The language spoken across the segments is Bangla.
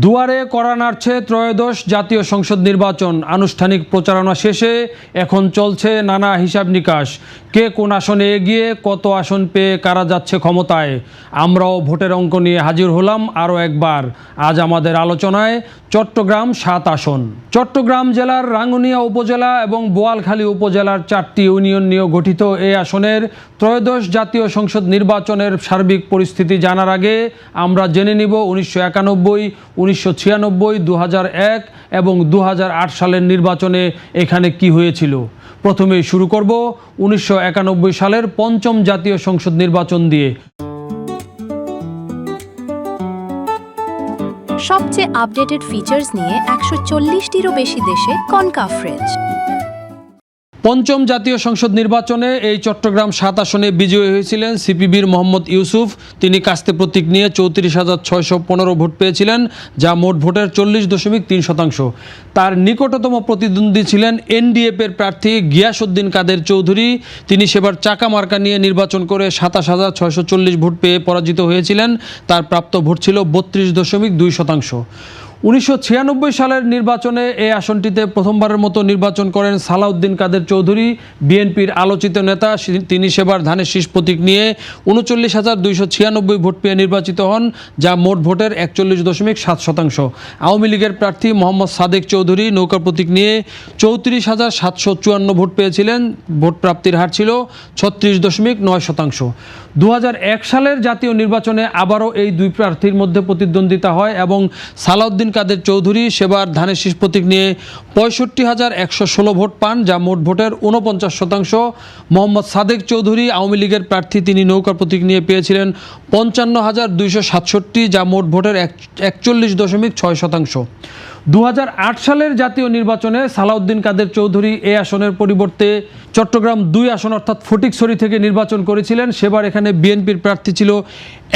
দুয়ারে কড়া নাড়ছে ত্রয়োদশ জাতীয় সংসদ নির্বাচন। আনুষ্ঠানিক প্রচারণা শেষে এখন চলছে নানা হিসাব নিকাশ। কে কোন আসনে এগিয়ে, কত আসন পেয়ে কারা যাচ্ছে ক্ষমতায়। আমরাও ভোটের অঙ্ক নিয়ে হাজির হলাম আরও একবার। আজ আমাদের আলোচনায় চট্টগ্রাম 7 আসন। চট্টগ্রাম জেলার রাঙ্গুনিয়া উপজেলা এবং বোয়ালখালী উপজেলার 4টি ইউনিয়ন নিয়ে গঠিত এই আসনের ত্রয়োদশ জাতীয় সংসদ নির্বাচনের সার্বিক পরিস্থিতি জানার আগে আমরা জেনে নিব 1991, 1996, 2001 এবং 2008 সালের নির্বাচনে এখানে কি হয়েছিল। প্রথমেই শুরু করব 1991 সালের 5ম জাতীয় সংসদ নির্বাচন দিয়ে। সবচেয়ে আপডেটেড ফিচার্স নিয়ে 140টিরও বেশি দেশে কনকাফরেজ। 5ম জাতীয় সংসদ নির্বাচনে এই চট্টগ্রাম 7 আসনে বিজয়ী হয়েছিলেন সিপিবির মোহাম্মদ ইউসুফ। তিনি কাস্তে প্রতীক নিয়ে 34,615 ভোট পেয়েছিলেন, যা মোট ভোটের 40.3%। তার নিকটতম প্রতিদ্বন্দ্বী ছিলেন এনডিএফের প্রার্থী গিয়াসউদ্দিন কাদের চৌধুরী। তিনি সেবার চাকা মার্কা নিয়ে নির্বাচন করে 27,640 ভোট পেয়ে পরাজিত হয়েছিলেন। তার প্রাপ্ত ভোট ছিল 32.2%। 1996 সালের নির্বাচনে এই আসনটিতে প্রথমবারের মতো নির্বাচন করেন সালাউদ্দিন কাদের চৌধুরী, বিএনপির আলোচিত নেতা। তিনি সেবার ধানের শীষ প্রতীক নিয়ে 39,296 ভোট পেয়ে নির্বাচিত হন, যা মোট ভোটের 41.7%। আওয়ামী লীগের প্রার্থী মোহাম্মদ সাদেক চৌধুরী নৌকা প্রতীক নিয়ে 34,754 ভোট পেয়েছিলেন। ভোট প্রাপ্তির হার ছিল 36.9%। 2001 সালের জাতীয় নির্বাচনে আবারও এই দুই প্রার্থীর মধ্যে প্রতিদ্বন্দ্বিতা হয় এবং সালাউদ্দিন কাদের চৌধুরী সেবার ধানের শীষ প্রতীক নিয়ে 65,116 ভোট পান, যা মোট ভোটের 49%। মোহাম্মদ সাদেক চৌধুরী আওয়ামী লীগের প্রার্থী, তিনি নৌকা প্রতীক নিয়ে পেয়েছিলেন 55,267, যা মোট ভোটের 41.6%। 2008 সালের জাতীয় নির্বাচনে সালাউদ্দিন কাদের চৌধুরী এই আসনের পরিবর্তে চট্টগ্রাম 2 আসন অর্থাৎ ফটিকছড়ি থেকে নির্বাচন করেছিলেন। সেবার এখানে বিএনপির প্রার্থী ছিল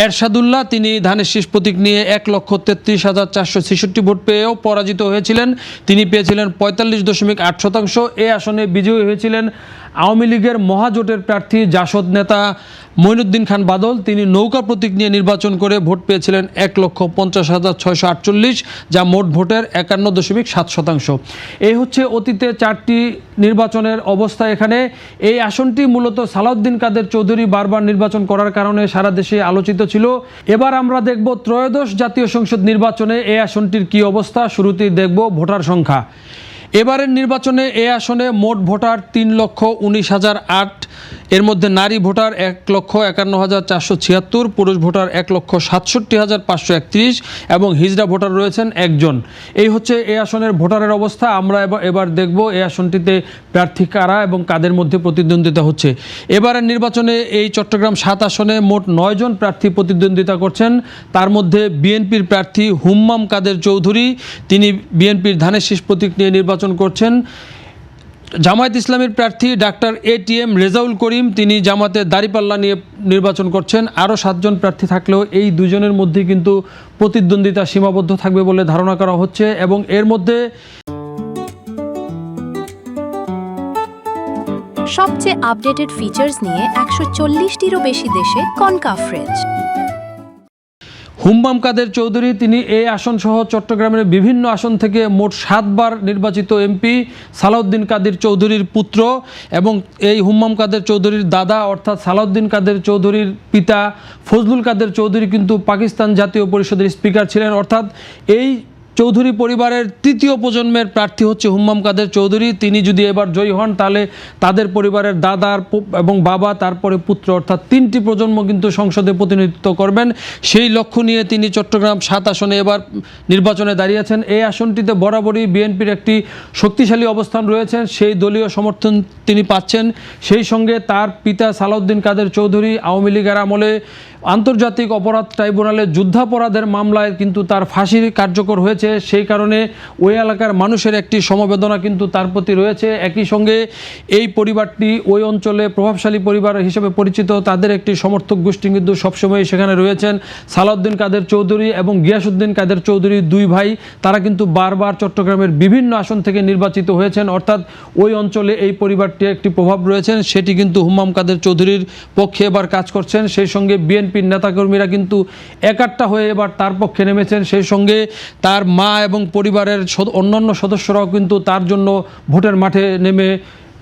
এরশাদুল্লাহ। তিনি ধানের শীষ প্রতীক নিয়ে 1,33,466 ভোট পেয়েও পরাজিত হয়েছিলেন। তিনি পেয়েছিলেন 45.8%। এই আসনে বিজয়ী হয়েছিলেন আওয়ামী লীগের মহাজোটের প্রার্থী জাসদ নেতা মঈনুদ্দিন খান বাদল। তিনি নৌকা প্রতীক নিয়ে নির্বাচন করে ভোট পেয়েছিলেন 1,50,648, যা মোট ভোটের 51.7%। এই হচ্ছে অতীতে 4টি নির্বাচনের অবস্থা। এখানে এই আসনটি মূলত সালাউদ্দিন কাদের চৌধুরী বারবার নির্বাচন করার কারণে সারা দেশে আলোচিত ছিল। এবার আমরা দেখব ত্রয়োদশ জাতীয় সংসদ নির্বাচনে এই আসনটির কি অবস্থা। শুরুতেই দেখব ভোটার সংখ্যা। এবারের নির্বাচনে এ আসনে মোট ভোটার 3,19,008। এর মধ্যে নারী ভোটার 1,51,476, পুরুষ ভোটার 1,67,531 এবং হিজড়া ভোটার রয়েছেন 1 জন। এই হচ্ছে এই আসনের ভোটারের অবস্থা। আমরা এবার দেখব এই আসনটিতে প্রার্থী কারা এবং কাদের মধ্যে প্রতিদ্বন্দ্বিতা হচ্ছে। এবারের নির্বাচনে এই চট্টগ্রাম 7 আসনে মোট 9 জন প্রার্থী প্রতিদ্বন্দ্বিতা করছেন। তার মধ্যে বিএনপির প্রার্থী হুম্মাম কাদের চৌধুরী, তিনি বিএনপির ধানের শীষ প্রতীক নিয়ে নির্বাচন করছেন। জামায়াত ইসলামের প্রার্থী ডাক্তার এটিএম রেজাউল করিম, তিনি জামাতের দাঁড়িপাল্লা নিয়ে নির্বাচন করছেন। আরও 7 জন প্রার্থী থাকলেও এই দুজনের মধ্যে কিন্তু প্রতিদ্বন্দ্বিতা সীমাবদ্ধ থাকবে বলে ধারণা করা হচ্ছে এবং এর মধ্যে সবচেয়ে আপডেটেড ফিচার্স নিয়ে 140টিরও বেশি দেশে কনকাফরেজ। হুম্মাম কাদের চৌধুরী, তিনি এই আসন সহ চট্টগ্রামের বিভিন্ন আসন থেকে মোট 7 বার নির্বাচিত এমপি। সালাউদ্দিন কাদের চৌধুরীর পুত্র এবং এই হুম্মাম কাদের চৌধুরীর দাদা অর্থাৎ সালাউদ্দিন কাদের চৌধুরীর পিতা ফজলুল কাদের চৌধুরী কিন্তু পাকিস্তান জাতীয় পরিষদের স্পিকার ছিলেন। অর্থাৎ এই চৌধুরী পরিবারের 3য় প্রজন্মের প্রার্থী হচ্ছে হুম্মাম কাদের চৌধুরী। তিনি যদি এবার জয়ী হন তাহলে তাদের পরিবারের দাদার এবং বাবা, তারপরে পুত্র, অর্থাৎ 3টি প্রজন্ম কিন্তু সংসদে প্রতিনিধিত্ব করবেন। সেই লক্ষ্য নিয়ে তিনি চট্টগ্রাম 7 আসনে এবার নির্বাচনে দাঁড়িয়েছেন। এই আসনটিতে বরাবরই বিএনপির একটি শক্তিশালী অবস্থান রয়েছে, সেই দলীয় সমর্থন তিনি পাচ্ছেন। সেই সঙ্গে তার পিতা সালাউদ্দিন কাদের চৌধুরী আওয়ামী লীগের আমলে আন্তর্জাতিক অপরাধ ট্রাইব্যুনালে যুদ্ধাপরাধের মামলায় কিন্তু তার ফাঁসি কার্যকর হয়েছে হয়েছে, সেই কারণে ওই এলাকার মানুষের একটি সমবেদনা কিন্তু তার প্রতি রয়েছে। একই সঙ্গে এই পরিবারটি ওই অঞ্চলে প্রভাবশালী পরিবার হিসেবে পরিচিত, তাদের একটি সমর্থক গোষ্ঠী কিন্তু সবসময় সেখানে রয়েছেন। সালাউদ্দিন কাদের চৌধুরী এবং গিয়াসউদ্দিন কাদের চৌধুরী দুই ভাই, তারা কিন্তু বারবার চট্টগ্রামের বিভিন্ন আসন থেকে নির্বাচিত হয়েছেন, অর্থাৎ ওই অঞ্চলে এই পরিবারটির একটি প্রভাব রয়েছেন, সেটি কিন্তু হুম্মাম কাদের চৌধুরীর পক্ষে এবার কাজ করছেন। সেই সঙ্গে বিএনপির নেতাকর্মীরা কিন্তু একাট্টা হয়ে এবার তার পক্ষে নেমেছেন। সেই সঙ্গে তার মা এবং পরিবারের অন্যান্য সদস্যরাও কিন্তু তার জন্য ভোটের মাঠে নেমে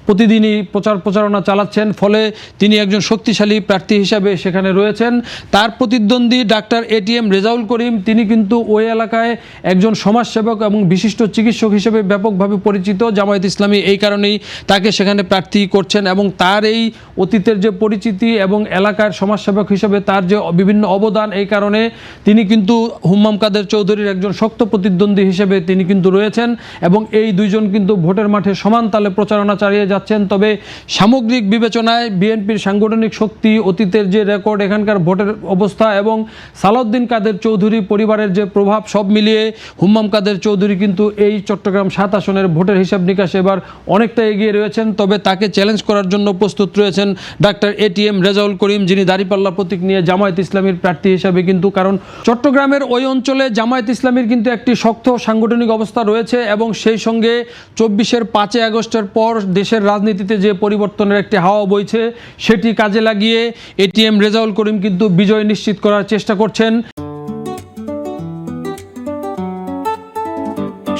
প্রতিদিনই প্রচারণা চালাচ্ছেন, ফলে তিনি একজন শক্তিশালী প্রার্থী হিসাবে সেখানে রয়েছেন। তার প্রতিদ্বন্দ্বী ডাক্তার এটিএম রেজাউল করিম, তিনি কিন্তু ওই এলাকায় একজন সমাজসেবক এবং বিশিষ্ট চিকিৎসক হিসেবে ব্যাপকভাবে পরিচিত। জামায়াত ইসলামী এই কারণেই তাকে সেখানে প্রার্থী করছেন এবং তার এই অতীতের যে পরিচিতি এবং এলাকার সমাজসেবক হিসেবে তার যে বিভিন্ন অবদান, এই কারণে তিনি কিন্তু হুম্মাম কাদের চৌধুরীর একজন শক্ত প্রতিদ্বন্দ্বী হিসেবে তিনি কিন্তু রয়েছেন এবং এই দুইজন কিন্তু ভোটের মাঠে সমান তালে প্রচারণা চালিয়ে যাচ্ছেন। তবে সামগ্রিক বিবেচনায় বিএনপির সাংগঠনিক শক্তি, অতীতের যে রেকর্ড, এখানকার ভোটের অবস্থা এবং সালাউদ্দিন কাদের চৌধুরী পরিবারের যে প্রভাব, সব মিলিয়ে হুম্মাম কাদের চৌধুরী কিন্তু এই চট্টগ্রাম 7 আসনের ভোটের হিসাব নিকাশে এবার অনেকটা এগিয়ে রয়েছেন। তবে তাকে চ্যালেঞ্জ করার জন্য প্রস্তুত রয়েছেন ডাক্তার এটিএম রেজাউল করিম, যিনি দাঁড়িপাল্লা প্রতীক নিয়ে জামায়াত ইসলামীর প্রার্থী হিসাবে কিন্তু, কারণ চট্টগ্রামের ওই অঞ্চলে জামায়াত ইসলামীর কিন্তু একটি শক্ত সাংগঠনিক অবস্থা রয়েছে এবং সেই সঙ্গে 24-এর 5 আগস্টের পর দেশের রাজনীতিতে যে পরিবর্তনের একটি হাওয়া বইছে, সেটি কাজে লাগিয়ে এটিএম রেজাউল করিম কিন্তু বিজয় নিশ্চিত করার চেষ্টা করছেন।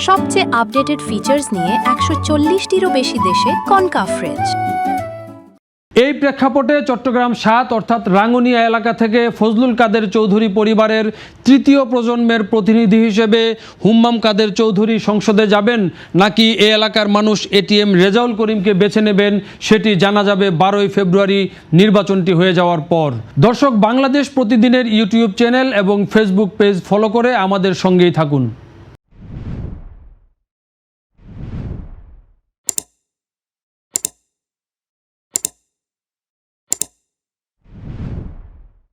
সবচেয়ে আপডেটেড ফিচার্স নিয়ে 140টিরও বেশি দেশে কনকাফ ফ্রিজ। এই প্রেক্ষাপটে চট্টগ্রাম 7 অর্থাৎ রাঙ্গুনিয়া এলাকা থেকে ফজলুল কাদের চৌধুরী পরিবারের তৃতীয় প্রজন্মের প্রতিনিধি হিসেবে হুম্মাম কাদের চৌধুরী সংসদে যাবেন নাকি এই এলাকার মানুষ এটিএম রেজাউল করিমকে বেছে নেবেন, সেটি জানা যাবে 12ই ফেব্রুয়ারি নির্বাচনটি হয়ে যাওয়ার পর। দর্শক, বাংলাদেশ প্রতিদিনের ইউটিউব চ্যানেল এবং ফেসবুক পেজ ফলো করে আমাদের সঙ্গেই থাকুন।